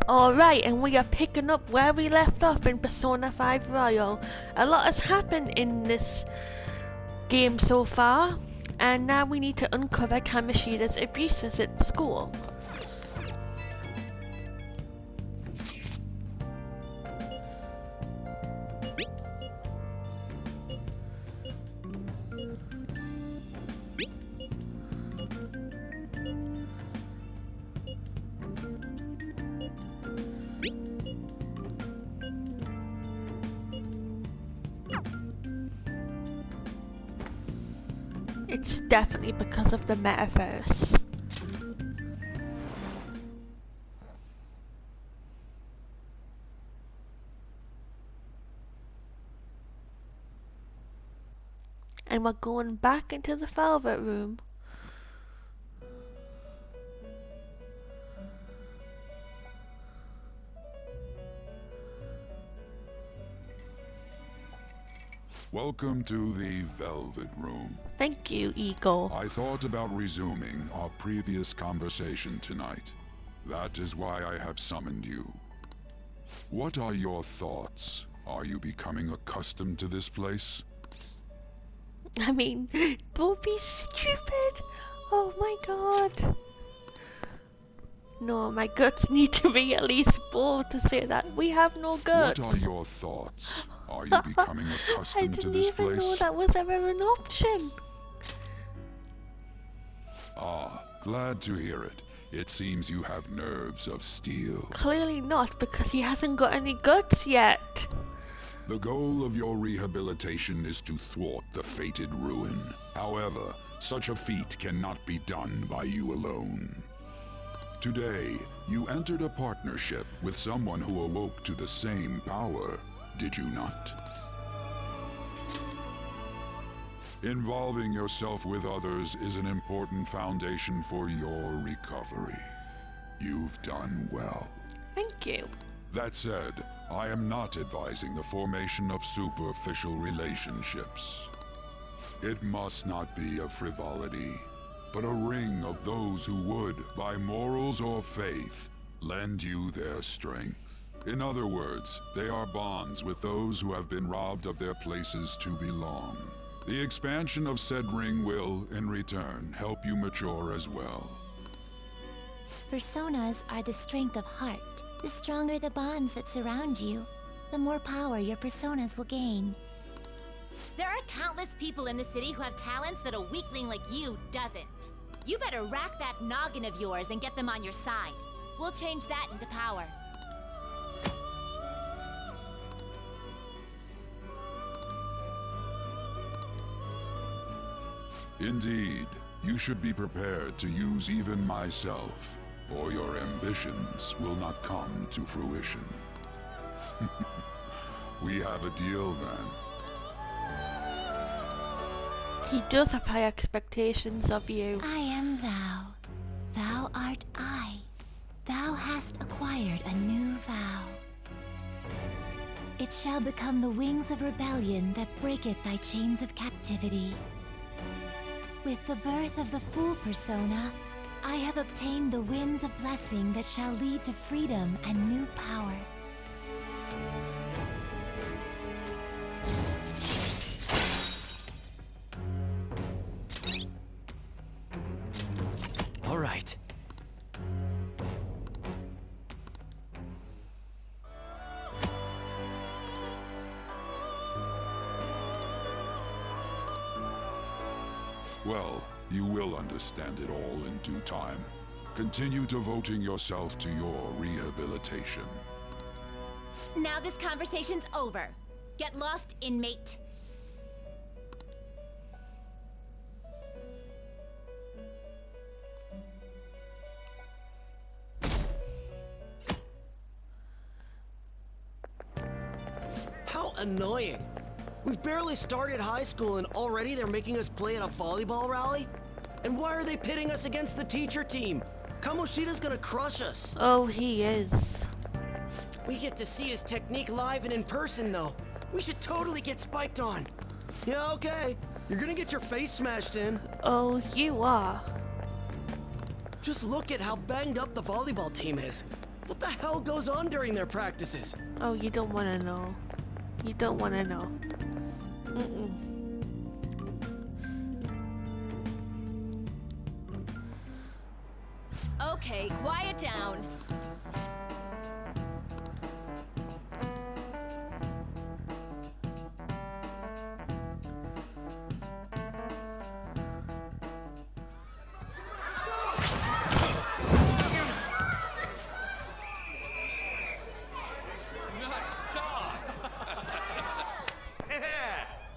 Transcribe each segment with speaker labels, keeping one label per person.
Speaker 1: Alright, and we are picking up where we left off in Persona 5 Royal. A lot has happened in this game so far, and now we need to uncover Kamoshida's abuses at school. It's definitely because of the metaverse. And we're going back into the velvet room.
Speaker 2: Welcome to the Velvet Room.
Speaker 1: Thank you, Eagle.
Speaker 2: I thought about resuming our previous conversation tonight. That is why I have summoned you. What are your thoughts? Are you becoming accustomed to this place?
Speaker 1: I mean, don't be stupid. Oh my god. No, my guts need to be at least bold to say that. We have no guts.
Speaker 2: What are your thoughts? Are you becoming accustomed to this place?
Speaker 1: I didn't even know that was ever an option.
Speaker 2: Ah, glad to hear it. It seems you have nerves of steel.
Speaker 1: Clearly not, because he hasn't got any guts yet.
Speaker 2: The goal of your rehabilitation is to thwart the fated ruin. However, such a feat cannot be done by you alone. Today, you entered a partnership with someone who awoke to the same power, did you not? Involving yourself with others is an important foundation for your recovery. You've done well.
Speaker 1: Thank you.
Speaker 2: That said, I am not advising the formation of superficial relationships. It must not be a frivolity, but a ring of those who would, by morals or faith, lend you their strength. In other words, they are bonds with those who have been robbed of their places to belong. The expansion of said ring will, in return, help you mature as well.
Speaker 3: Personas are the strength of heart. The stronger the bonds that surround you, the more power your personas will gain.
Speaker 4: There are countless people in the city who have talents that a weakling like you doesn't. You better rack that noggin of yours and get them on your side. We'll change that into power.
Speaker 2: Indeed, you should be prepared to use even myself, or your ambitions will not come to fruition. We have a deal then.
Speaker 1: He does have high expectations of you.
Speaker 3: I am thou. Thou art I. Thou hast acquired a new vow. It shall become the wings of rebellion that breaketh thy chains of captivity. With the birth of the Fool persona, I have obtained the winds of blessing that shall lead to freedom and new power.
Speaker 5: All right.
Speaker 2: Well, you will understand it all in due time. Continue devoting yourself to your rehabilitation.
Speaker 4: Now this conversation's over. Get lost, inmate.
Speaker 5: How annoying. We've barely started high school and already they're making us play at a volleyball rally? And why are they pitting us against the teacher team? Kamoshida's gonna crush us.
Speaker 1: Oh, he is.
Speaker 5: We get to see his technique live and in person, though. We should totally get spiked on. Yeah, okay. You're gonna get your face smashed in.
Speaker 1: Oh, you are.
Speaker 5: Just look at how banged up the volleyball team is. What the hell goes on during their practices?
Speaker 1: Oh, you don't want to know. You don't want to know.
Speaker 4: Okay, quiet down.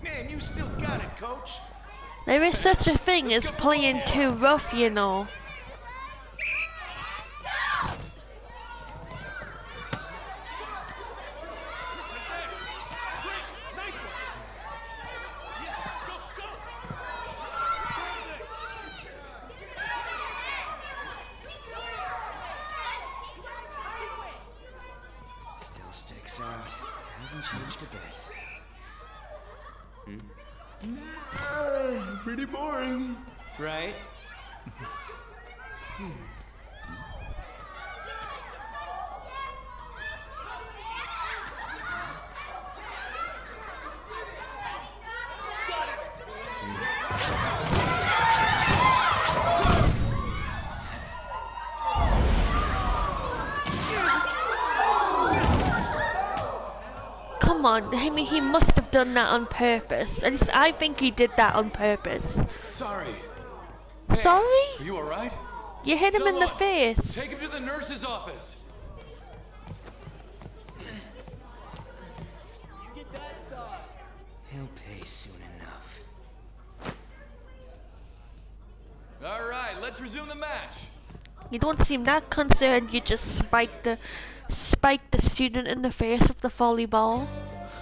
Speaker 6: Man, you still got it, coach.
Speaker 1: There is such a thing as playing too rough, you know.
Speaker 7: Still sticks out. Hasn't changed a bit.
Speaker 6: Pretty boring.
Speaker 7: Right?
Speaker 1: Come on, I mean, he must have done that on purpose. At least I think he did that on purpose.
Speaker 8: Sorry.
Speaker 1: Sorry?
Speaker 8: Are you alright?
Speaker 1: You hit him in the
Speaker 8: Someone,
Speaker 1: face.
Speaker 8: Take him to the nurse's office.
Speaker 7: He'll pay soon enough.
Speaker 8: Alright, let's resume the match.
Speaker 1: You don't seem that concerned. You just spiked the student in the face with the volleyball.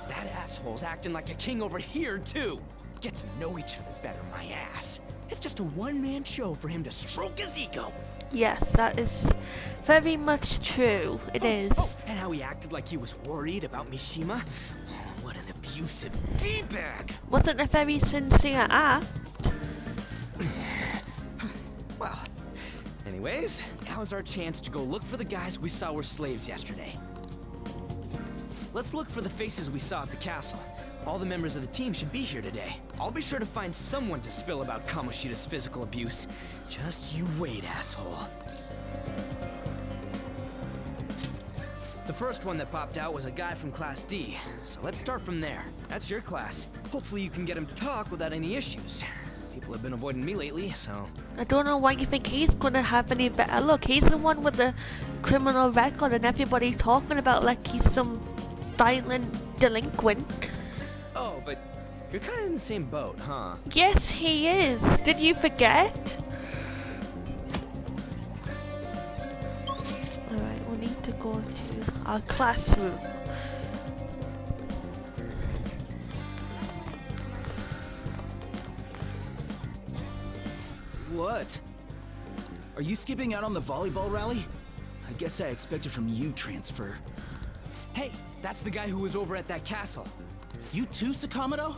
Speaker 7: That asshole's acting like a king over here, too. Get to know each other better, my ass. It's just a one-man show for him to stroke his ego.
Speaker 1: Yes, that is very much true. It is.
Speaker 7: Oh, and how he acted like he was worried about Mishima. Oh, what an abusive D-bag.
Speaker 1: Wasn't a very sincere act.
Speaker 7: Well, anyways, now's our chance to go look for the guys we saw were slaves yesterday. Let's look for the faces we saw at the castle. All the members of the team should be here today. I'll be sure to find someone to spill about Kamoshida's physical abuse. Just you wait, asshole. The first one that popped out was a guy from Class D, so let's start from there. That's your class. Hopefully you can get him to talk without any issues. People have been avoiding me lately, so...
Speaker 1: I don't know why you think he's gonna have any better luck. He's the one with the criminal record and everybody talking about like he's some violent delinquent.
Speaker 7: Oh, but you're kind of in the same boat, huh?
Speaker 1: Yes, he is. Did you forget? Alright, we need to go to our classroom.
Speaker 6: What? Are you skipping out on the volleyball rally? I guess I expected from you, Transfer.
Speaker 7: Hey, that's the guy who was over at that castle.
Speaker 6: You too, Sakamoto?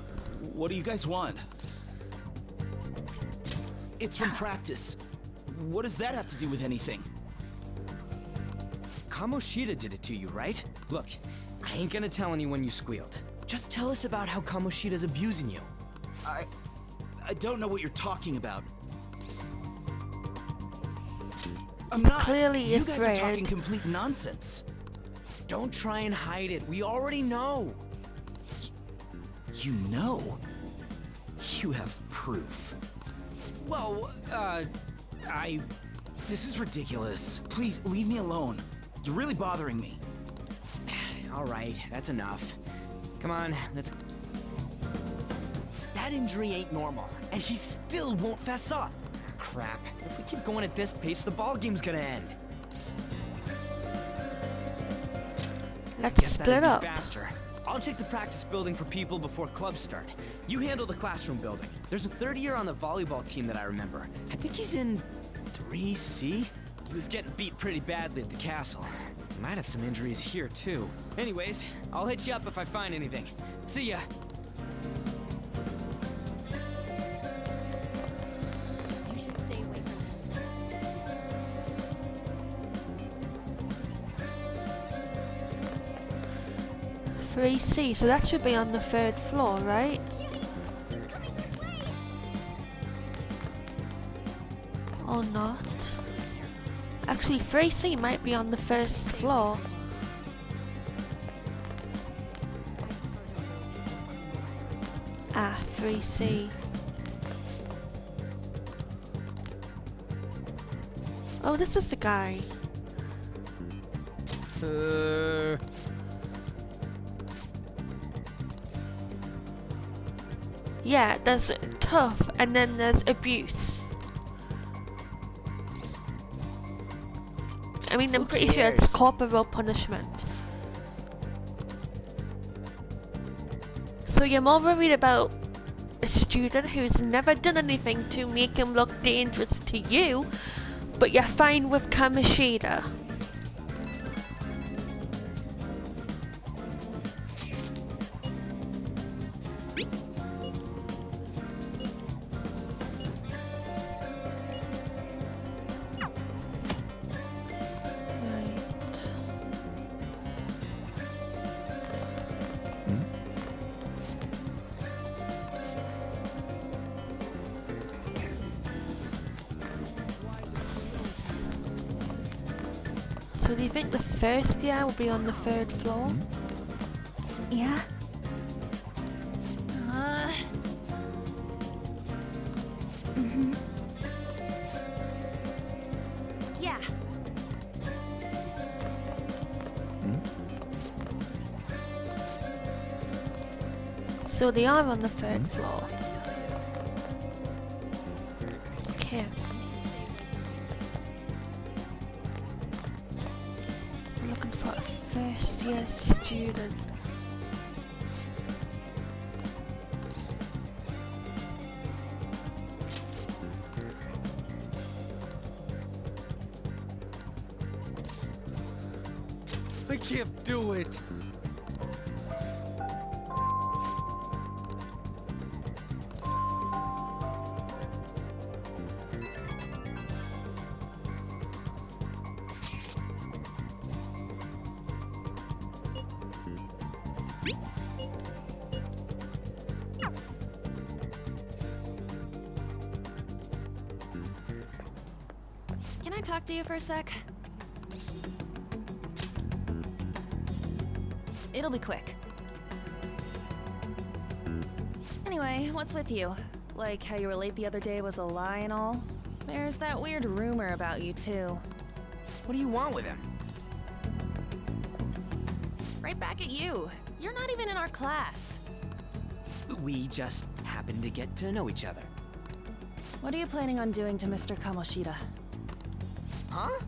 Speaker 6: What do you guys want? It's from practice. What does that have to do with anything?
Speaker 7: Kamoshida did it to you, right? Look, I ain't gonna tell anyone you squealed. Just tell us about how Kamoshida's abusing you.
Speaker 6: I don't know what you're talking about. I'm not.
Speaker 1: Clearly
Speaker 6: You guys are
Speaker 1: afraid.
Speaker 6: talking complete nonsense.
Speaker 7: Don't try and hide it. We already know.
Speaker 6: You know. You have proof.
Speaker 7: Well,
Speaker 6: This is ridiculous. Please, leave me alone. You're really bothering me.
Speaker 7: All right, that's enough. Come on, let's... That injury ain't normal, and he still won't fess up. Crap. If we keep going at this pace, the ball game's gonna end.
Speaker 1: Let's
Speaker 7: Guess
Speaker 1: split
Speaker 7: that'd be
Speaker 1: up.
Speaker 7: faster. I'll check the practice building for people before clubs start. You handle the classroom building. There's a third year on the volleyball team that I remember. I think he's in 3C? He was getting beat pretty badly at the castle. He might have some injuries here, too. Anyways, I'll hit you up if I find anything. See ya.
Speaker 4: You should stay away from him.
Speaker 1: 3C, so that should be on the 3rd floor, right? Or not. Actually, 3C might be on the 1st floor. Ah, 3C. Oh, this is the guy. Yeah, there's tough and then there's abuse. I mean, I'm pretty sure it's
Speaker 7: cares?
Speaker 1: corporal punishment. So you're more worried about a student who's never done anything to make him look dangerous to you, but you're fine with Kamoshida. So do you think the first year will be on the 3rd floor?
Speaker 3: Yeah?
Speaker 4: Yeah.
Speaker 1: So they are on the 3rd floor. Okay. I'm looking for a first year student.
Speaker 9: I can't do it.
Speaker 10: Can I talk to you for a sec? It'll be quick. Anyway, what's with you? Like how you were late the other day was a lie and all? There's that weird rumor about you too.
Speaker 7: What do you want with him?
Speaker 10: Right back at you. You're not even in our class.
Speaker 7: We just happened to get to know each other.
Speaker 10: What are you planning on doing to Mr. Kamoshida?
Speaker 7: Huh?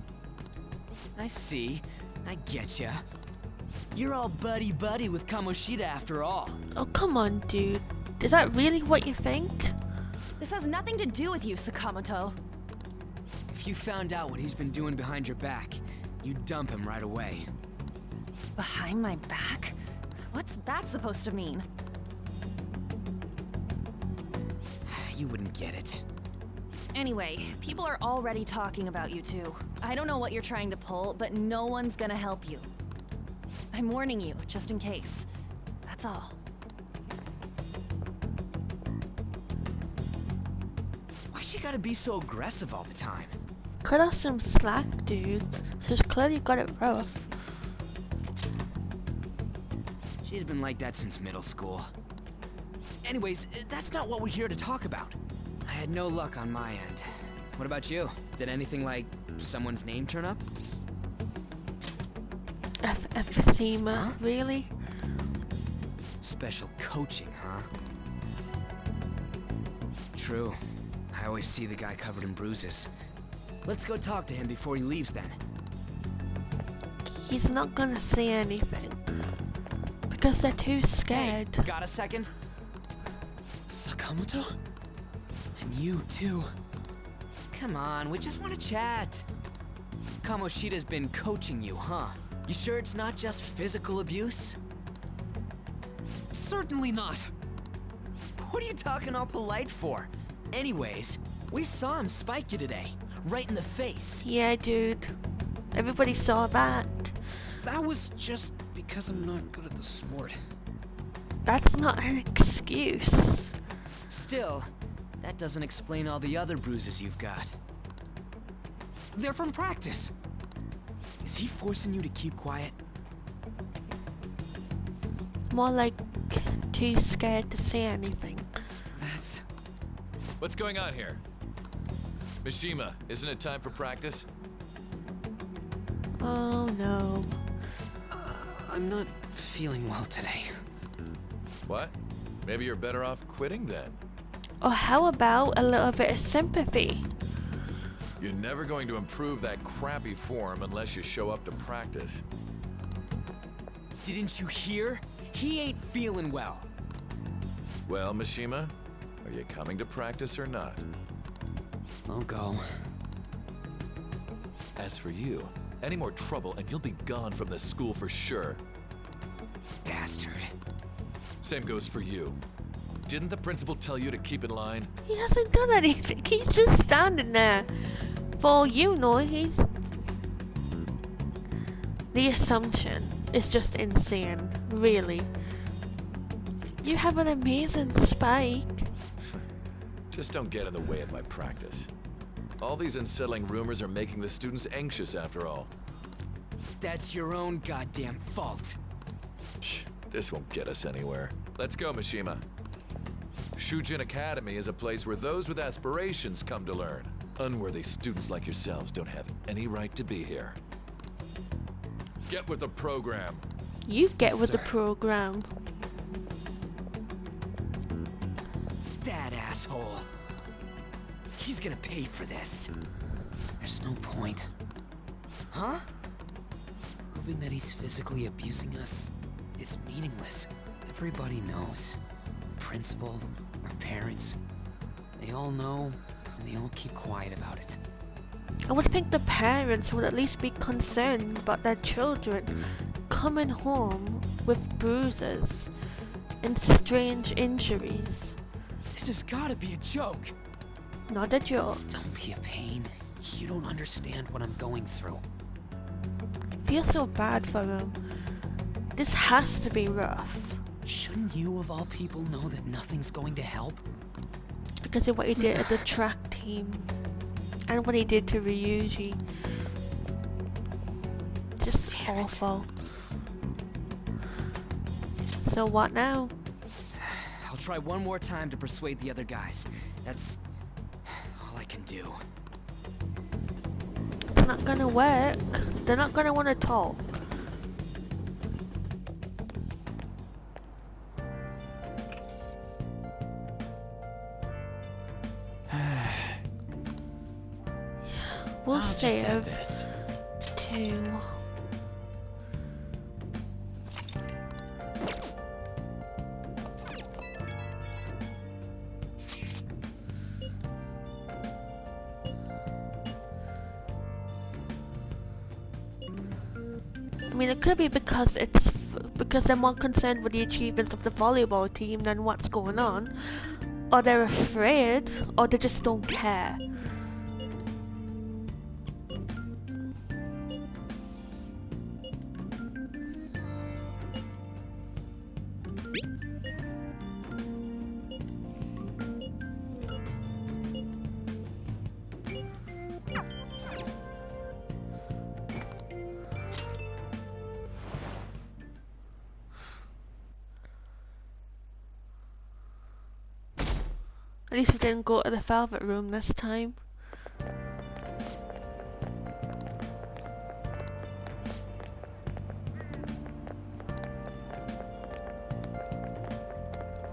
Speaker 7: I see. I getcha. You're all buddy-buddy with Kamoshida after all.
Speaker 1: Oh, come on, dude. Is that really what you think?
Speaker 10: This has nothing to do with you, Sakamoto.
Speaker 7: If you found out what he's been doing behind your back, you'd dump him right away.
Speaker 10: Behind my back? What's that supposed to mean?
Speaker 7: You wouldn't get it.
Speaker 10: Anyway, people are already talking about you two. I don't know what you're trying to pull, but no one's gonna help you. I'm warning you, just in case. That's all.
Speaker 7: Why she gotta be so aggressive all the time?
Speaker 1: Cut us some slack, dude. She's clearly got it rough.
Speaker 7: She's been like that since middle school. Anyways, that's not what we're here to talk about. I had no luck on my end. What about you? Did anything like someone's name turn up?
Speaker 1: Emphysema,
Speaker 7: Huh?
Speaker 1: really?
Speaker 7: Special coaching, huh? True. I always see the guy covered in bruises. Let's go talk to him before he leaves then.
Speaker 1: He's not gonna say anything. Because they're too scared.
Speaker 7: Hey, got a second? Sakamoto? And you too. Come on, we just want to chat. Kamoshida's been coaching you, huh? You sure it's not just physical abuse?
Speaker 9: Certainly not.
Speaker 7: What are you talking all polite for? Anyways, we saw him spike you today, right in the face.
Speaker 1: Yeah, dude. Everybody saw that.
Speaker 7: That was just because I'm not good at the sport.
Speaker 1: That's not an excuse.
Speaker 7: Still, that doesn't explain all the other bruises you've got. They're from practice. Is he forcing you to keep quiet?
Speaker 1: More like too scared to say anything.
Speaker 7: That's...
Speaker 8: What's going on here? Mishima, isn't it time for practice?
Speaker 1: Oh no.
Speaker 7: I'm not feeling well today.
Speaker 8: What? Maybe you're better off quitting then.
Speaker 1: Or how about a little bit of sympathy?
Speaker 8: You're never going to improve that crappy form unless you show up to practice.
Speaker 7: Didn't you hear? He ain't feeling well.
Speaker 8: Well, Mishima, are you coming to practice or not?
Speaker 7: I'll go.
Speaker 8: As for you, any more trouble and you'll be gone from this school for sure.
Speaker 7: Bastard.
Speaker 8: Same goes for you. Didn't the principal tell you to keep in line?
Speaker 1: He hasn't done anything. He's just standing there. For all you know, he's... The assumption is just insane, really. You have an amazing spike.
Speaker 8: Just don't get in the way of my practice. All these unsettling rumors are making the students anxious after all.
Speaker 7: That's your own goddamn fault.
Speaker 8: This won't get us anywhere. Let's go, Mishima. Shujin Academy is a place where those with aspirations come to learn. Unworthy students like yourselves don't have any right to be here. Get with the program.
Speaker 1: You get with the
Speaker 7: Sir.
Speaker 1: program.
Speaker 7: That asshole. He's gonna pay for this. There's no point. Huh? Proving that he's physically abusing us is meaningless. Everybody knows. The principal, our parents, they all know, and they all keep quiet about it.
Speaker 1: I would think the parents would at least be concerned about their children coming home with bruises and strange injuries.
Speaker 7: This has gotta be a joke.
Speaker 1: Not a joke.
Speaker 7: Don't be a pain. You don't understand what I'm going through.
Speaker 1: I feel so bad for him. This has to be rough.
Speaker 7: Shouldn't you, of all people, know that nothing's going to help?
Speaker 1: Because of what he did at the track team. And what he did to Ryuji. Just
Speaker 7: Damn it.
Speaker 1: awful. So what now?
Speaker 7: I'll try one more time to persuade the other guys. That's all I can do.
Speaker 1: It's not gonna work. They're not gonna want to talk. We'll
Speaker 6: I'll just add
Speaker 1: save
Speaker 6: this.
Speaker 1: to... I mean, it could be because because they're more concerned with the achievements of the volleyball team than what's going on, or they're afraid, or they just don't care. At least we didn't go to the velvet room this time.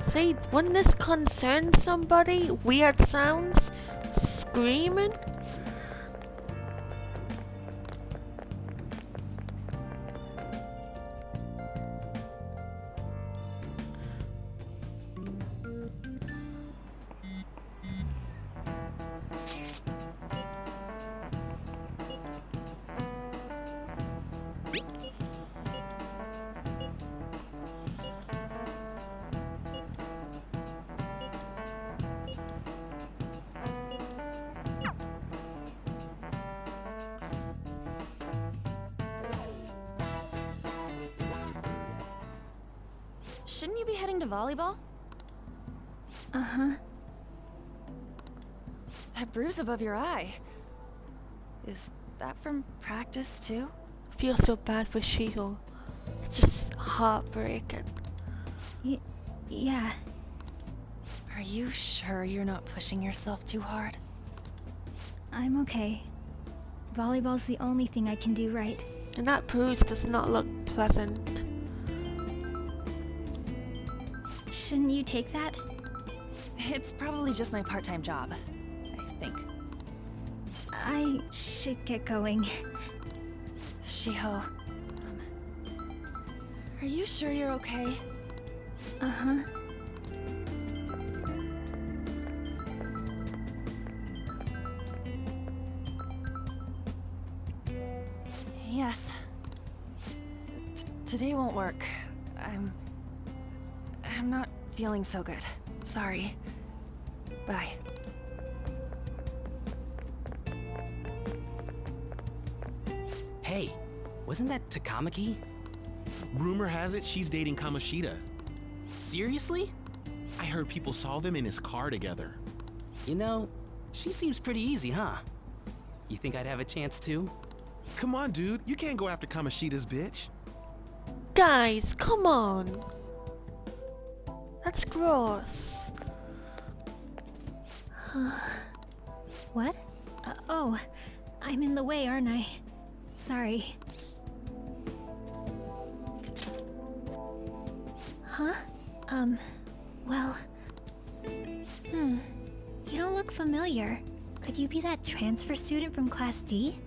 Speaker 1: See, wouldn't this concern somebody? Weird sounds? Screaming?
Speaker 10: shouldn't you be heading to volleyball?
Speaker 3: Uh-huh.
Speaker 10: That bruise above your eye. Is that from practice too?
Speaker 1: I feel so bad for Shiho. It's just heartbreaking.
Speaker 3: Yeah.
Speaker 10: Are you sure you're not pushing yourself too hard?
Speaker 3: I'm okay. Volleyball's the only thing I can do right.
Speaker 1: And that bruise does not look pleasant.
Speaker 3: Shouldn't you take that?
Speaker 10: It's probably just my part-time job, I think.
Speaker 3: I should get going.
Speaker 10: Shiho, are you sure you're okay?
Speaker 3: Uh-huh.
Speaker 10: Yes. Today won't work. I'm not feeling so good. Sorry. Bye.
Speaker 5: Hey, wasn't that Takamaki?
Speaker 11: Rumor has it she's dating Kamoshida.
Speaker 5: Seriously?
Speaker 11: I heard people saw them in his car together.
Speaker 5: You know, she seems pretty easy, huh? You think I'd have a chance too?
Speaker 11: Come on, dude. You can't go after Kamoshida's bitch.
Speaker 1: Guys, come on. That's gross.
Speaker 3: What? Oh, I'm in the way, aren't I? Sorry. Huh? Well... You don't look familiar. Could you be that transfer student from Class D?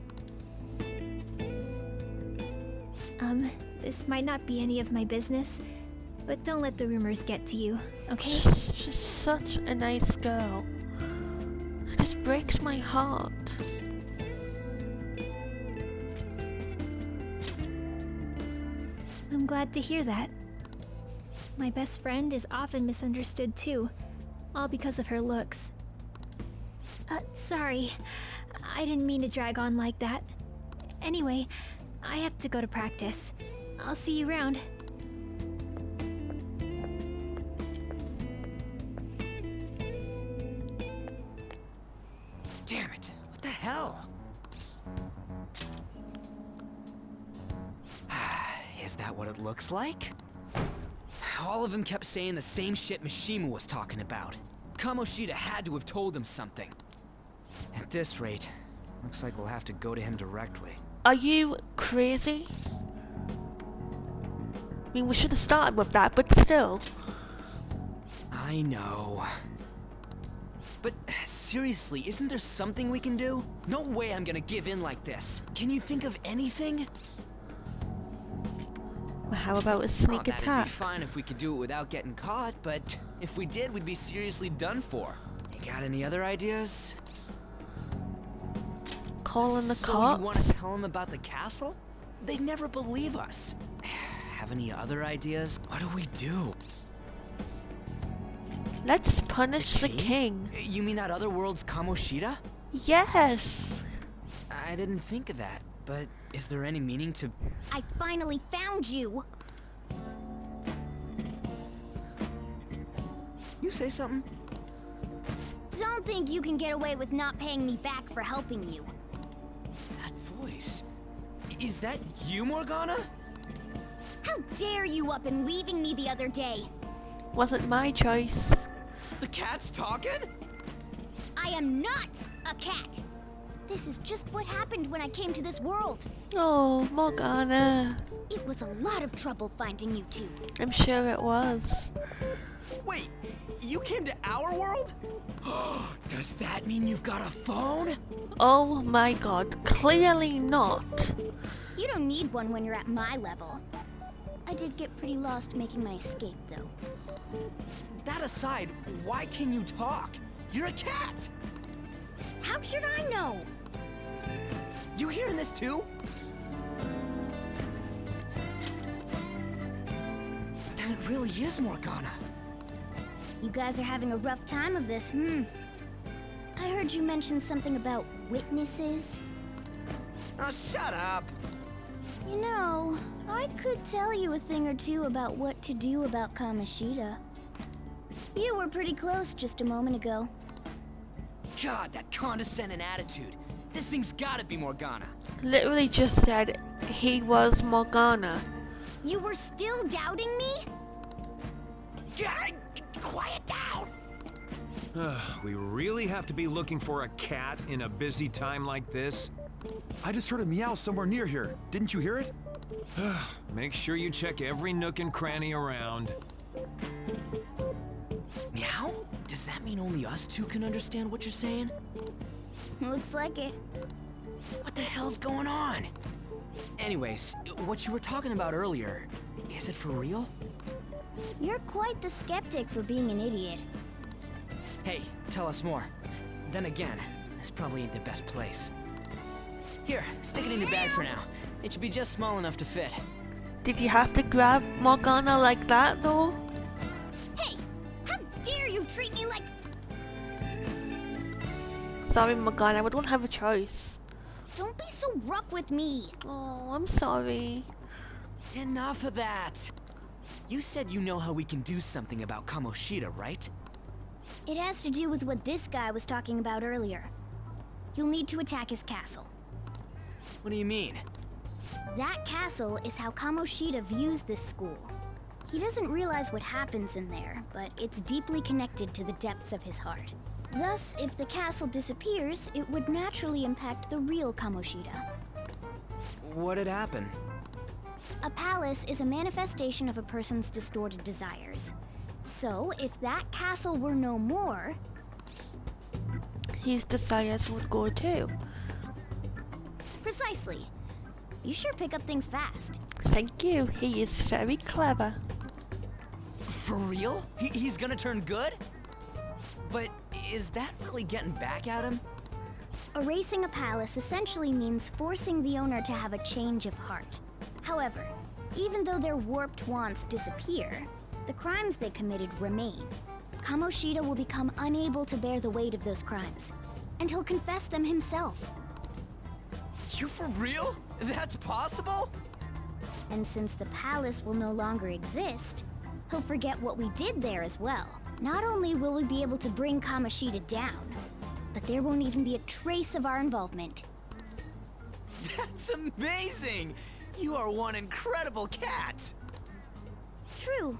Speaker 3: This might not be any of my business, but don't let the rumors get to you, okay?
Speaker 1: She's such a nice girl. It just breaks my heart.
Speaker 3: I'm glad to hear that. My best friend is often misunderstood too, all because of her looks. Sorry. I didn't mean to drag on like that. Anyway, I have to go to practice. I'll see you around.
Speaker 7: Damn it! What the hell? Is that what it looks like? All of them kept saying the same shit Mishima was talking about. Kamoshida had to have told him something. At this rate, looks like we'll have to go to him directly.
Speaker 1: Are you crazy? I mean, we should have started with that, but still.
Speaker 7: I know. But seriously, isn't there something we can do? No way I'm gonna give in like this. Can you think of anything?
Speaker 1: Well, how about a sneak
Speaker 7: That'd
Speaker 1: attack?
Speaker 7: be fine if we could do it without getting caught, but if we did, we'd be seriously done for. You got any other ideas?
Speaker 1: Calling the
Speaker 7: So
Speaker 1: cops?
Speaker 7: you want to tell them about the castle? They'd never believe us. Have any other ideas? What do we do?
Speaker 1: Let's punish the king.
Speaker 7: You mean that other world's Kamoshida?
Speaker 1: Yes.
Speaker 7: I didn't think of that, but is there any meaning to...
Speaker 12: I finally found you!
Speaker 7: You say something?
Speaker 12: Don't think you can get away with not paying me back for helping you.
Speaker 7: That voice... Is that you, Morgana?
Speaker 12: How dare you up and leaving me the other day?
Speaker 1: Wasn't my choice.
Speaker 7: The cat's talking?
Speaker 12: I am not a cat! This is just what happened when I came to this world.
Speaker 1: Oh, Morgana.
Speaker 12: It was a lot of trouble finding you two.
Speaker 1: I'm sure it was.
Speaker 7: Wait, you came to our world? Does that mean you've got a phone?
Speaker 1: Oh my god, clearly not.
Speaker 12: You don't need one when you're at my level. I did get pretty lost making my escape, though.
Speaker 7: That aside, why can you talk? You're a cat!
Speaker 12: How should I know?
Speaker 7: You hearing this too? Then it really is Morgana.
Speaker 12: You guys are having a rough time of this, I heard you mention something about witnesses.
Speaker 7: Oh, shut up!
Speaker 12: You know, I could tell you a thing or two about what to do about Kamoshida. You were pretty close just a moment ago.
Speaker 7: God, that condescending attitude. This thing's gotta be Morgana.
Speaker 1: Literally just said he was Morgana.
Speaker 12: You were still doubting me?
Speaker 7: God, quiet down!
Speaker 13: We really have to be looking for a cat in a busy time like this?
Speaker 11: I just heard a meow somewhere near here. Didn't you hear it?
Speaker 13: Make sure you check every nook and cranny around.
Speaker 7: Meow? Does that mean only us two can understand what you're saying?
Speaker 12: Looks like it.
Speaker 7: What the hell's going on? Anyways, what you were talking about earlier, is it for real?
Speaker 12: You're quite the skeptic for being an idiot.
Speaker 7: Hey, tell us more. Then again, this probably ain't the best place. Here, stick it in your bag for now. It should be just small enough to fit.
Speaker 1: Did you have to grab Morgana like that though?
Speaker 12: Hey! How dare you treat me like...
Speaker 1: Sorry Morgana, we don't have a choice.
Speaker 12: Don't be so rough with me!
Speaker 1: Oh, I'm sorry.
Speaker 7: Enough of that! You said you know how we can do something about Kamoshida, right?
Speaker 12: It has to do with what this guy was talking about earlier. You'll need to attack his castle.
Speaker 7: What do you mean?
Speaker 12: That castle is how Kamoshida views this school. He doesn't realize what happens in there, but it's deeply connected to the depths of his heart. Thus, if the castle disappears, it would naturally impact the real Kamoshida.
Speaker 7: What'd happen?
Speaker 12: A palace is a manifestation of a person's distorted desires. So, if that castle were no more...
Speaker 1: His desires would go too.
Speaker 12: Precisely. You sure pick up things fast.
Speaker 1: Thank you, he is very clever.
Speaker 7: For real? He's gonna turn good? But is that really getting back at him?
Speaker 12: Erasing a palace essentially means forcing the owner to have a change of heart. However, even though their warped wants disappear, the crimes they committed remain. Kamoshida will become unable to bear the weight of those crimes, and he'll confess them himself.
Speaker 7: You for real? That's possible?
Speaker 12: And since the palace will no longer exist, he'll forget what we did there as well. Not only will we be able to bring Kamoshida down, but there won't even be a trace of our involvement.
Speaker 7: That's amazing! You are one incredible cat!
Speaker 12: True.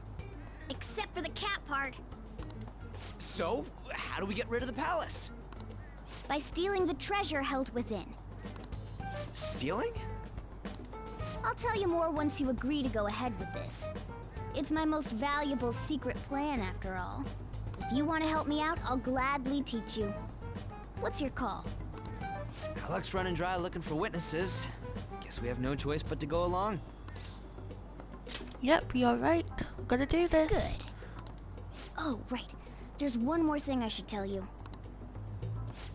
Speaker 12: Except for the cat part.
Speaker 7: So, how do we get rid of the palace?
Speaker 12: By stealing the treasure held within.
Speaker 7: Stealing?
Speaker 12: I'll tell you more once you agree to go ahead with this. It's my most valuable secret plan, after all. If you want to help me out, I'll gladly teach you. What's your call?
Speaker 7: Our luck's running dry looking for witnesses. Guess we have no choice but to go along.
Speaker 1: Yep, you're right. Gotta do this.
Speaker 12: Good. Oh, right. There's one more thing I should tell you.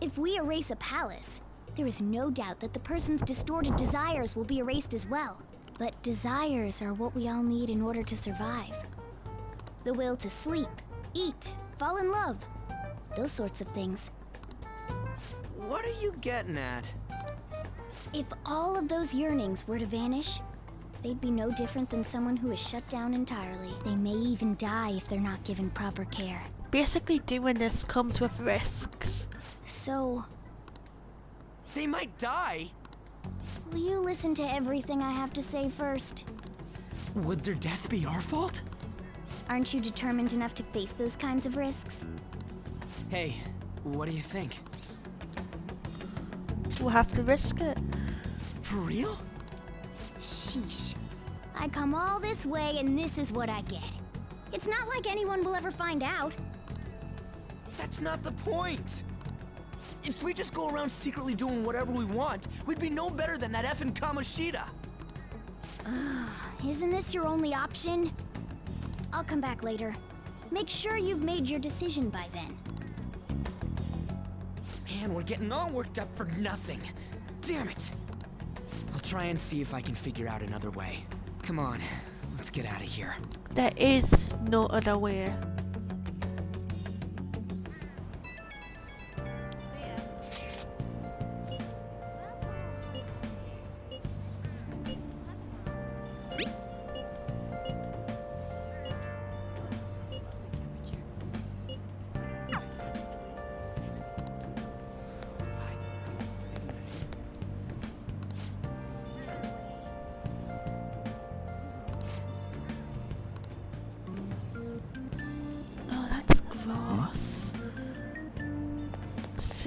Speaker 12: If we erase a palace, there is no doubt that the person's distorted desires will be erased as well. But desires are what we all need in order to survive. The will to sleep, eat, fall in love. Those sorts of things.
Speaker 7: What are you getting at?
Speaker 12: If all of those yearnings were to vanish, they'd be no different than someone who is shut down entirely. They may even die if they're not given proper care.
Speaker 1: Basically, doing this comes with risks.
Speaker 12: So,
Speaker 7: They might die?
Speaker 12: will you listen to everything I have to say first?
Speaker 7: Would their death be our fault?
Speaker 12: Aren't you determined enough to face those kinds of risks?
Speaker 7: Hey, what do you think?
Speaker 1: We'll have to risk it.
Speaker 7: For real?
Speaker 12: Sheesh. I come all this way and this is what I get. It's not like anyone will ever find out.
Speaker 7: That's not the point! If we just go around secretly doing whatever we want, we'd be no better than that effing Kamoshida!
Speaker 12: Isn't this your only option? I'll come back later. Make sure you've made your decision by then.
Speaker 7: Man, we're getting all worked up for nothing. Damn it! I'll try and see if I can figure out another way. Come on, let's get out of here.
Speaker 1: There is no other way.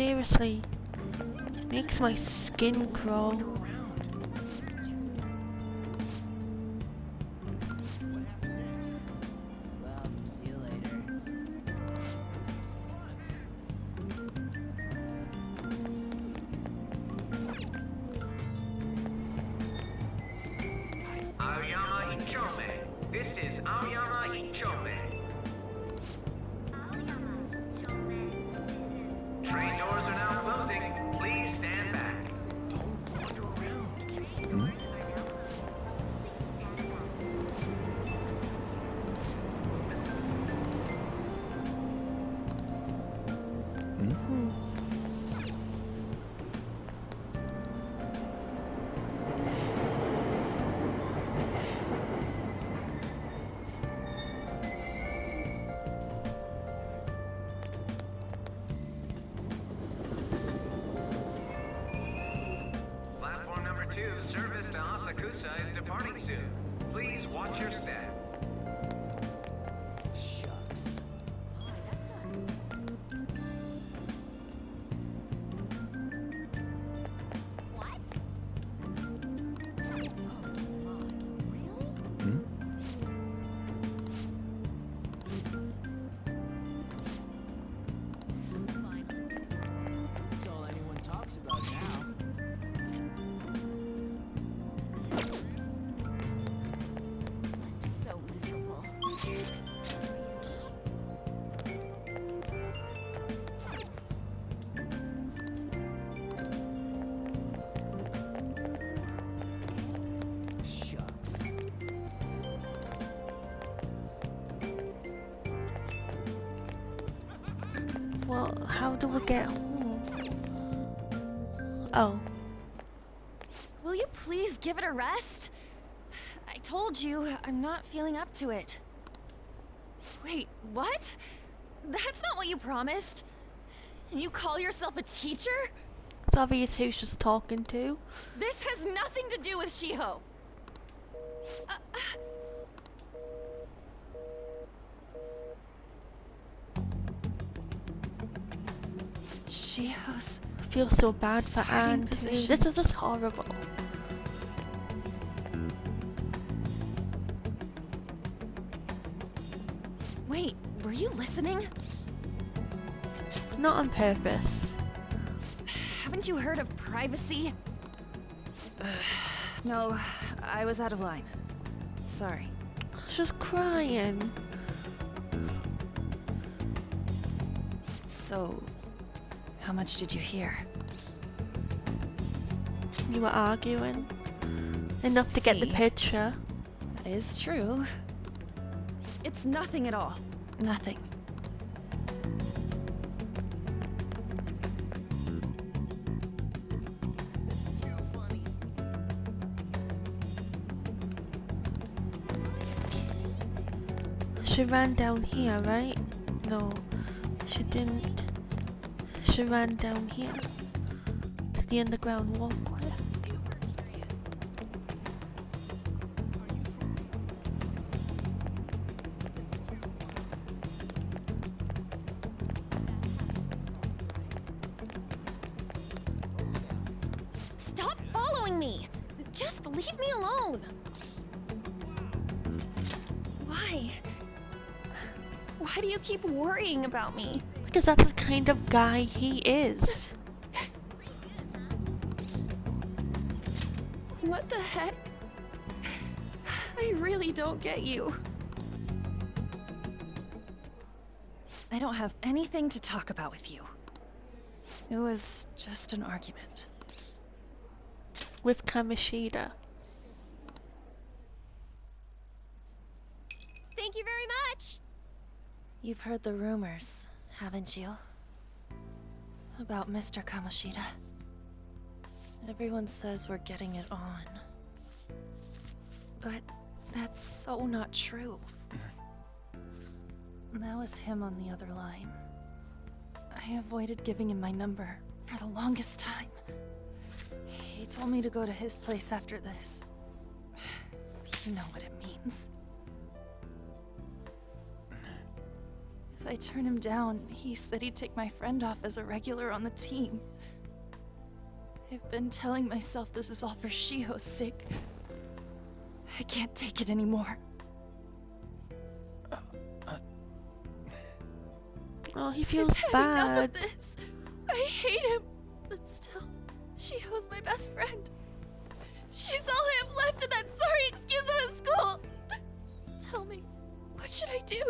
Speaker 1: seriously. Makes my skin crawl.
Speaker 5: Well, see you later.
Speaker 14: Aoyama Ichome. This is Aoyama Ichome. Train doors are now closing. Please stand back.
Speaker 5: Don't wander around.
Speaker 14: Platform number 2, service to Asakusa is departing soon. Please watch your step.
Speaker 5: Shucks. That's all anyone talks about now.
Speaker 4: So miserable.
Speaker 5: Shucks.
Speaker 1: Well, how do we get home? Oh.
Speaker 10: Will you please give it a rest? I told you, I'm not feeling up to it. Wait, what? That's not what you promised. And you call yourself a teacher?
Speaker 1: It's obvious who she's talking to.
Speaker 10: This has nothing to do with Shiho. Shiho's...
Speaker 1: I feel so bad for
Speaker 10: Starting
Speaker 1: Anne too.
Speaker 10: position.
Speaker 1: This is just horrible.
Speaker 10: Wait, were you listening?
Speaker 1: Not on purpose.
Speaker 10: Haven't you heard of privacy? No, I was out of line. Sorry.
Speaker 1: She's crying.
Speaker 10: So, how much did you hear?
Speaker 1: You were arguing. Enough to get the
Speaker 10: See?
Speaker 1: picture.
Speaker 10: That is true. It's nothing at all. Nothing.
Speaker 1: She ran down here, right? No, she didn't. She ran down here. To the underground walkway.
Speaker 10: Stop following me! Just leave me alone! Why? Why do you keep worrying about me?
Speaker 1: Because that's the kind of guy he is.
Speaker 10: What the heck? I really don't get you. I don't have anything to talk about with you. It was just an argument.
Speaker 1: With Kamoshida.
Speaker 10: Thank you very much! You've heard the rumors, haven't you? About Mr. Kamoshida. Everyone says we're getting it on. But that's so not true. That was him on the other line. I avoided giving him my number for the longest time. He told me to go to his place after this. You know what it means. If I turn him down, he said he'd take my friend off as a regular on the team. I've been telling myself this is all for Shiho's sake. I can't take it anymore.
Speaker 1: Oh, he feels
Speaker 10: I've had enough
Speaker 1: bad.
Speaker 10: of this. I hate him. But still, Shiho's my best friend. She's all I have left in that sorry excuse of a school. Tell me, what should I do?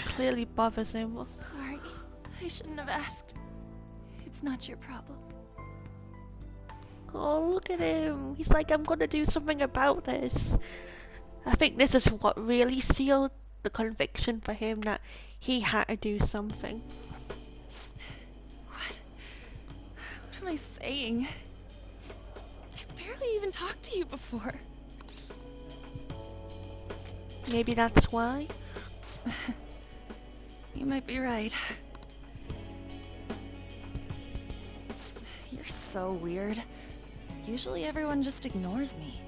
Speaker 1: Clearly bothers him.
Speaker 10: Sorry, I shouldn't have asked. It's not your problem.
Speaker 1: Oh, look at him. He's like, I'm gonna do something about this. I think this is what really sealed the conviction for him, that he had to do something.
Speaker 10: What am I saying? I've barely even talked to you before.
Speaker 1: Maybe that's why.
Speaker 10: You might be right. You're so weird. Usually everyone just ignores me.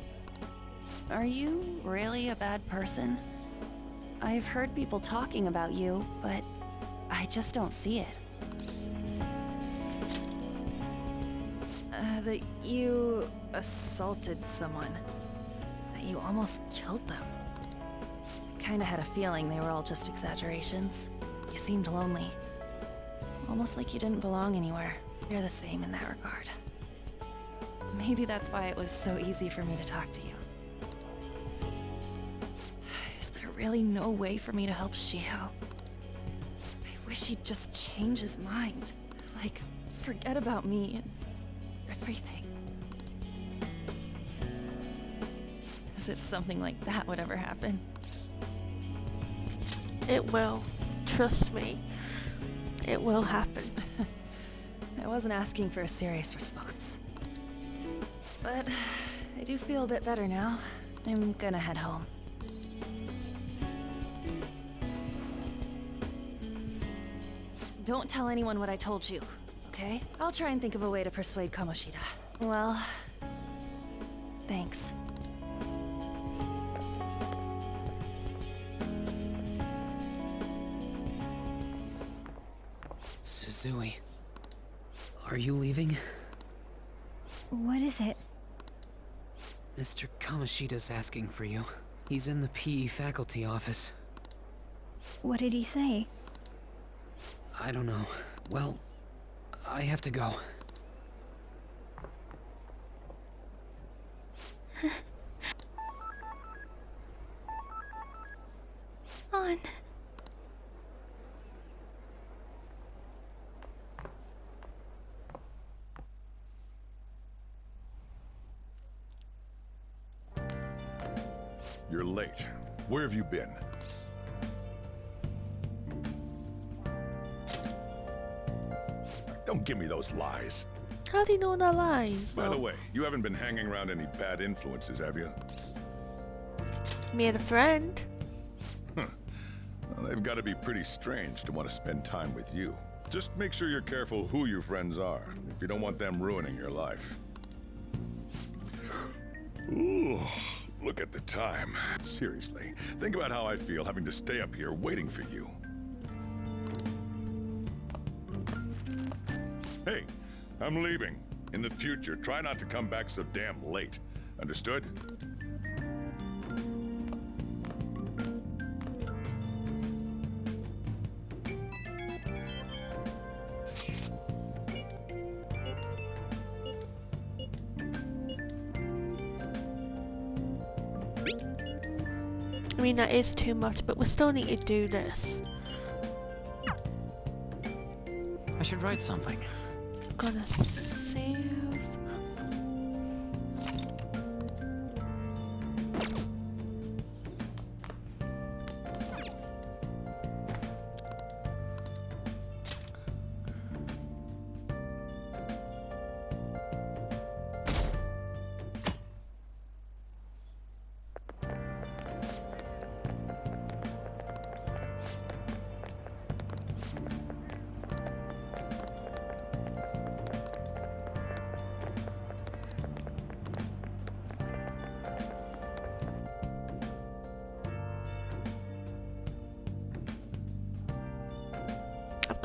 Speaker 10: Are you really a bad person? I've heard people talking about you, but I just don't see it. That you assaulted someone. That you almost killed them. I kinda had a feeling they were all just exaggerations. You seemed lonely. Almost like you didn't belong anywhere. You're the same in that regard. Maybe that's why it was so easy for me to talk to you. Is there really no way for me to help Shiho? I wish he'd just change his mind. Like, forget about me and everything. As if something like that would ever happen.
Speaker 1: It will. Trust me. It will happen.
Speaker 10: I wasn't asking for a serious response. But I do feel a bit better now. I'm gonna head home. Don't tell anyone what I told you, okay? I'll try and think of a way to persuade Kamoshida. Well, thanks.
Speaker 7: Suzui, are you leaving?
Speaker 12: What is it?
Speaker 7: Mr. Kamoshida's asking for you. He's in the PE faculty office.
Speaker 12: What did he say?
Speaker 7: I don't know. Well, I have to go.
Speaker 12: On.
Speaker 2: You're late. Where have you been? Don't give me those lies.
Speaker 1: How do you know the lies?
Speaker 2: By the way, you haven't been hanging around any bad influences, have you?
Speaker 1: Made a friend.
Speaker 2: Well, they've got to be pretty strange to want to spend time with you. Just make sure you're careful who your friends are, if you don't want them ruining your life. Ooh, look at the time. Seriously, think about how I feel having to stay up here waiting for you. Hey, I'm leaving. In the future, try not to come back so damn late. Understood?
Speaker 1: I mean, that is too much, but we still need to do this.
Speaker 7: I should write something.
Speaker 1: Gonna save.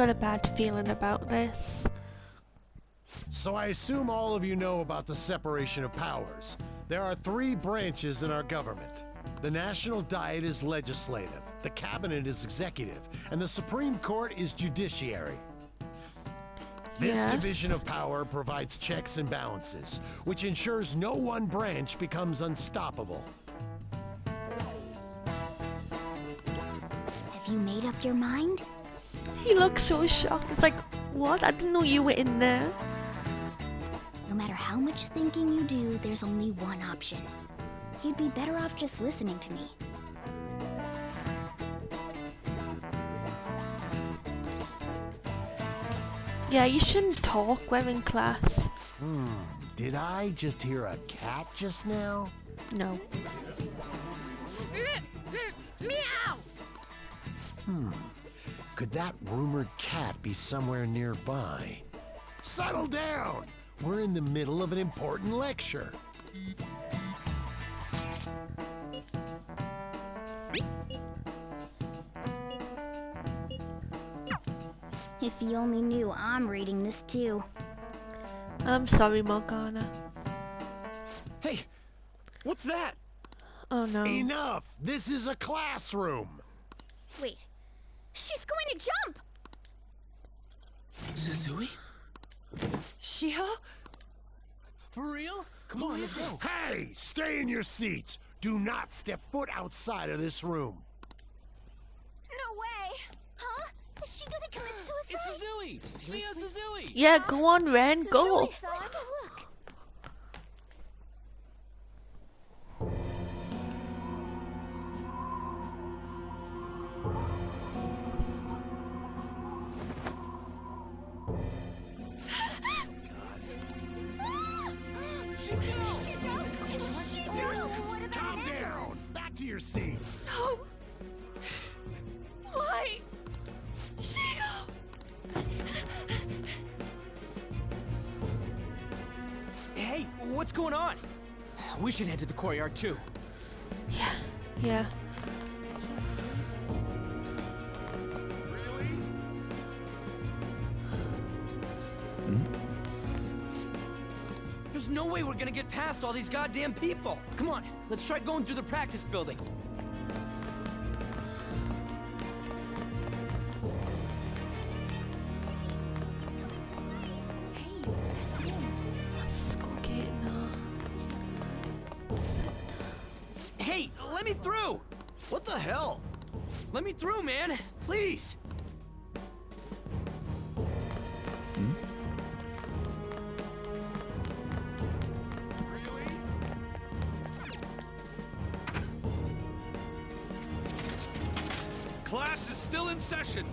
Speaker 1: got a bad feeling about this.
Speaker 15: So I assume all of you know about the separation of powers. There are 3 branches in our government. The National Diet is legislative, the Cabinet is executive, and the Supreme Court is judiciary. This division of power provides checks and balances, which ensures no one branch becomes unstoppable.
Speaker 12: Have you made up your mind?
Speaker 1: He looks so shocked. It's like, what? I didn't know you were in there.
Speaker 12: No matter how much thinking you do, there's only one option. You'd be better off just listening to me.
Speaker 1: Yeah, you shouldn't talk. We're in class.
Speaker 15: Did I just hear a cat just now?
Speaker 1: No.
Speaker 4: Meow!
Speaker 15: Could that rumored cat be somewhere nearby? Settle down! We're in the middle of an important lecture.
Speaker 12: If you only knew I'm reading this too.
Speaker 1: I'm sorry, Morgana.
Speaker 13: Hey, what's that?
Speaker 1: Oh no.
Speaker 15: Enough! This is a classroom!
Speaker 12: Wait, she's going to jump!
Speaker 5: Suzui?
Speaker 10: Shiho?
Speaker 5: For real? Come on, let's go.
Speaker 15: Hey! Stay in your seats! Do not step foot outside of this room.
Speaker 12: No way! Huh? Is she gonna commit suicide?
Speaker 5: It's Suzui! Shio Suzui!
Speaker 1: Yeah, go on, Ren. Go.
Speaker 12: Let's go look.
Speaker 15: Calm down! Back to your seats!
Speaker 10: No! Why? Shiho!
Speaker 7: Hey, what's going on? We should head to the courtyard too.
Speaker 1: Yeah.
Speaker 7: There's no way we're gonna get past all these goddamn people. Come on, let's try going through the practice building.
Speaker 1: Let's go get it now.
Speaker 7: Hey, let me through!
Speaker 5: What the hell?
Speaker 7: Let me through, man! Please!
Speaker 13: Class is still in session.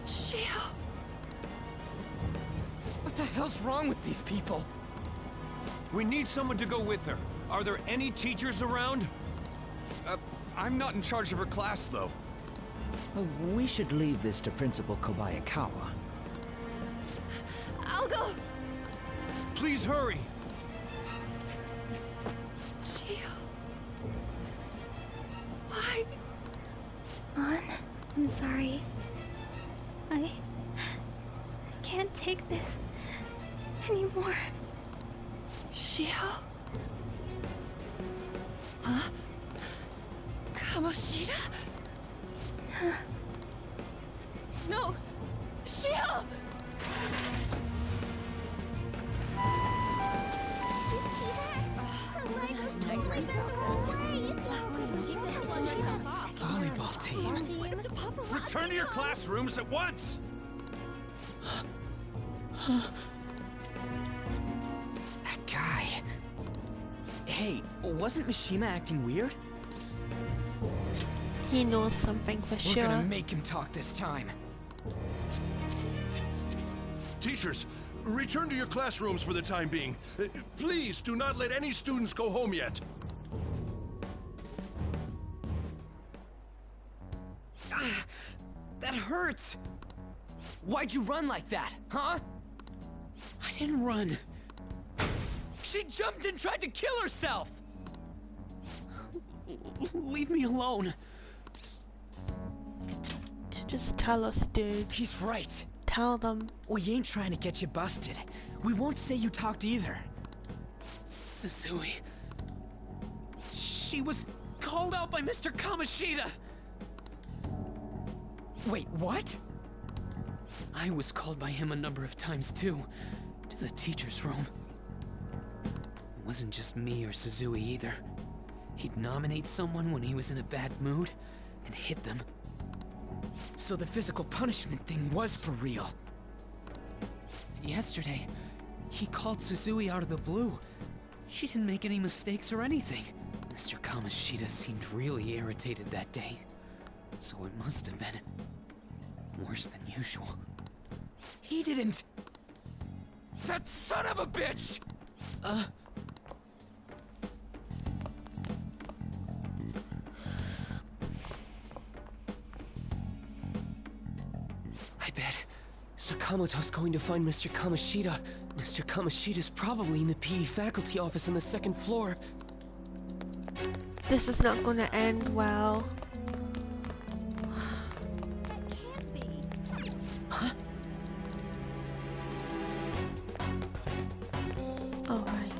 Speaker 10: Shiho!
Speaker 7: What the hell's wrong with these people?
Speaker 13: We need someone to go with her. Are there any teachers around? I'm not in charge of her class, though.
Speaker 16: We should leave this to Principal Kobayakawa.
Speaker 10: I'll go!
Speaker 13: Please hurry.
Speaker 10: Shiho. Why?
Speaker 3: An, I'm sorry. I can't take this anymore.
Speaker 10: Shiho? Huh? Kamoshida? No! Shiho!
Speaker 12: Did you see that? Her leg was totally fell away. It's not good. She just flung herself off.
Speaker 7: Volleyball team.
Speaker 13: Return to your classrooms at once!
Speaker 7: That guy. Hey, wasn't Mishima acting weird?
Speaker 1: He knows something for
Speaker 7: We're
Speaker 1: sure.
Speaker 7: gonna make him talk this time.
Speaker 11: Teachers, return to your classrooms for the time being. Please do not let any students go home yet.
Speaker 7: That hurts! Why'd you run like that, huh? I didn't run. She jumped and tried to kill herself! Leave me alone.
Speaker 1: Just tell us, dude.
Speaker 7: He's right.
Speaker 1: Tell them.
Speaker 7: We ain't trying to get you busted. We won't say you talked either. Suzui. She was called out by Mr. Kamoshida. Wait, what? I was called by him a number of times too, to the teacher's room. It wasn't just me or Suzui either. He'd nominate someone when he was in a bad mood and hit them. So the physical punishment thing was for real. Yesterday, he called Suzui out of the blue. She didn't make any mistakes or anything. Mr. Kamoshida seemed really irritated that day, so it must have been worse than usual. He didn't... That son of a bitch! I bet Sakamoto's going to find Mr. Kamoshida. Mr. Kamoshida's probably in the PE faculty office on the second floor.
Speaker 1: This is not gonna end well.
Speaker 7: Huh?
Speaker 1: Alright.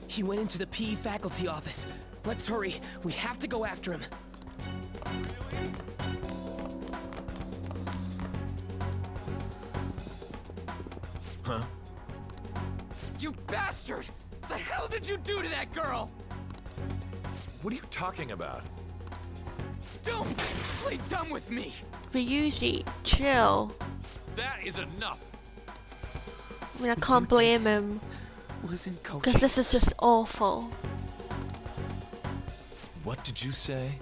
Speaker 7: He went into the PE faculty office. Let's hurry. We have to go after him.
Speaker 8: Huh?
Speaker 7: You bastard! The hell did you do to that girl?
Speaker 8: What are you talking about?
Speaker 7: Don't play dumb with me!
Speaker 1: Ryuji, chill.
Speaker 8: That is enough!
Speaker 1: I mean, I can't blame him.
Speaker 7: Wasn't coaching.
Speaker 1: Because this is just awful.
Speaker 8: What did you say?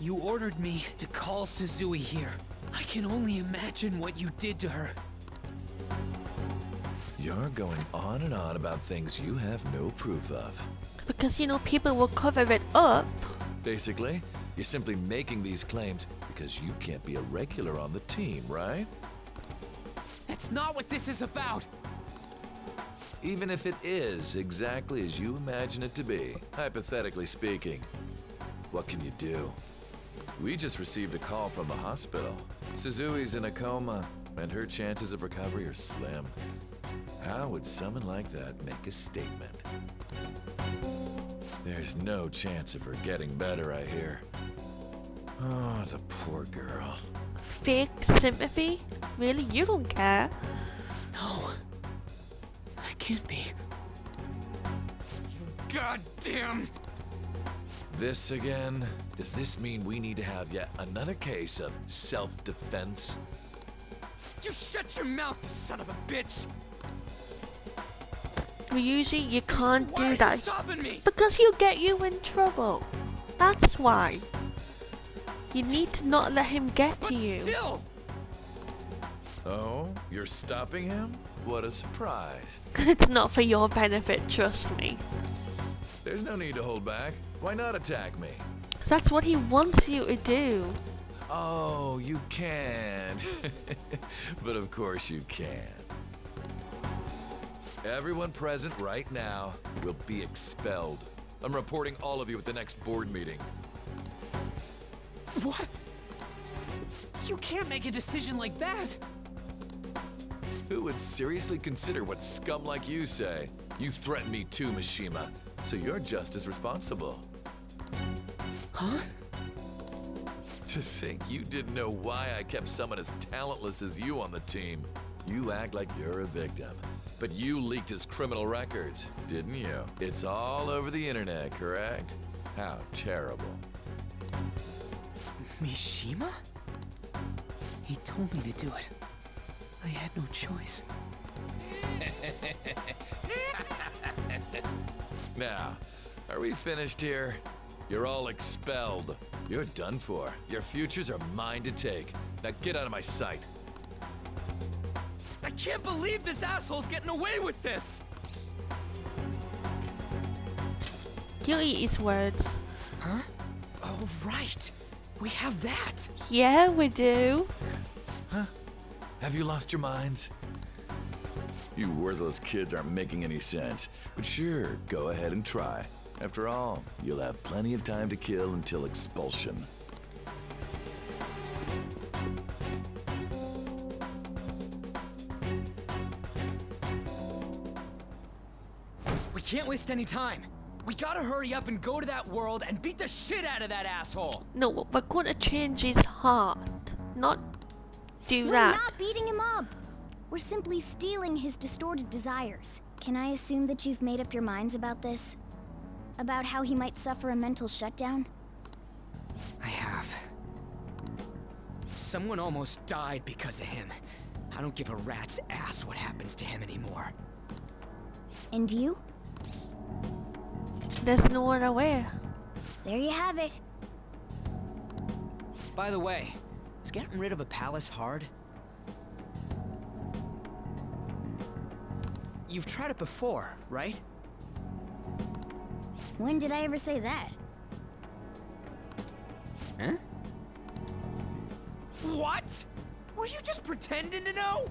Speaker 7: You ordered me to call Suzui here. I can only imagine what you did to her.
Speaker 8: You're going on and on about things you have no proof of.
Speaker 1: Because, you know, people will cover it up.
Speaker 8: Basically, you're simply making these claims because you can't be a regular on the team, right?
Speaker 7: That's not what this is about!
Speaker 8: Even if it is exactly as you imagine it to be, hypothetically speaking, what can you do? We just received a call from the hospital. Suzui's in a coma, and her chances of recovery are slim. How would someone like that make a statement? There's no chance of her getting better, I hear. Oh, the poor girl.
Speaker 1: Fake sympathy? Really? You don't care?
Speaker 7: No. That can't be. You goddamn...
Speaker 8: This again? Does this mean we need to have yet another case of self-defense?
Speaker 7: You shut your mouth, you son of a bitch!
Speaker 1: Ryuji, you can't
Speaker 7: Why
Speaker 1: do
Speaker 7: are
Speaker 1: that.
Speaker 7: you stopping me?
Speaker 1: Because he'll get you in trouble. That's why. You need to not let him get to you.
Speaker 7: Still!
Speaker 8: Oh, you're stopping him? What a surprise.
Speaker 1: It's not for your benefit, trust me.
Speaker 8: There's no need to hold back. Why not attack me?
Speaker 1: 'Cause that's what he wants you to do.
Speaker 8: Oh, you can. But of course you can. Everyone present right now will be expelled. I'm reporting all of you at the next board meeting.
Speaker 7: What? You can't make a decision like that!
Speaker 8: Who would seriously consider what scum like you say? You threatened me too, Mishima, so you're just as responsible.
Speaker 7: Huh?
Speaker 8: To think you didn't know why I kept someone as talentless as you on the team. You act like you're a victim, but you leaked his criminal records, didn't you? It's all over the internet, correct? How terrible.
Speaker 7: Mishima? He told me to do it. I had no choice.
Speaker 8: Now, are we finished here? You're all expelled. You're done for. Your futures are mine to take. Now get out of my sight.
Speaker 7: I can't believe this asshole's getting away with this!
Speaker 1: He'll eat his words.
Speaker 7: Huh? Oh, right. We have that.
Speaker 1: Yeah, we do.
Speaker 8: Huh? Have you lost your minds? You worthless kids aren't making any sense. But sure, go ahead and try. After all, you'll have plenty of time to kill until expulsion.
Speaker 7: We can't waste any time. We gotta hurry up and go to that world and beat the shit out of that asshole.
Speaker 1: No, we're going to change his heart, not do
Speaker 12: We're
Speaker 1: that.
Speaker 12: not beating him up. We're simply stealing his distorted desires. Can I assume that you've made up your minds about this? About how he might suffer a mental shutdown?
Speaker 7: I have. Someone almost died because of him. I don't give a rat's ass what happens to him anymore.
Speaker 12: And you?
Speaker 1: There's no other way.
Speaker 12: There you have it.
Speaker 7: By the way, is getting rid of a palace hard? You've tried it before, right?
Speaker 12: When did I ever say that?
Speaker 7: Huh? What? Were you just pretending to know?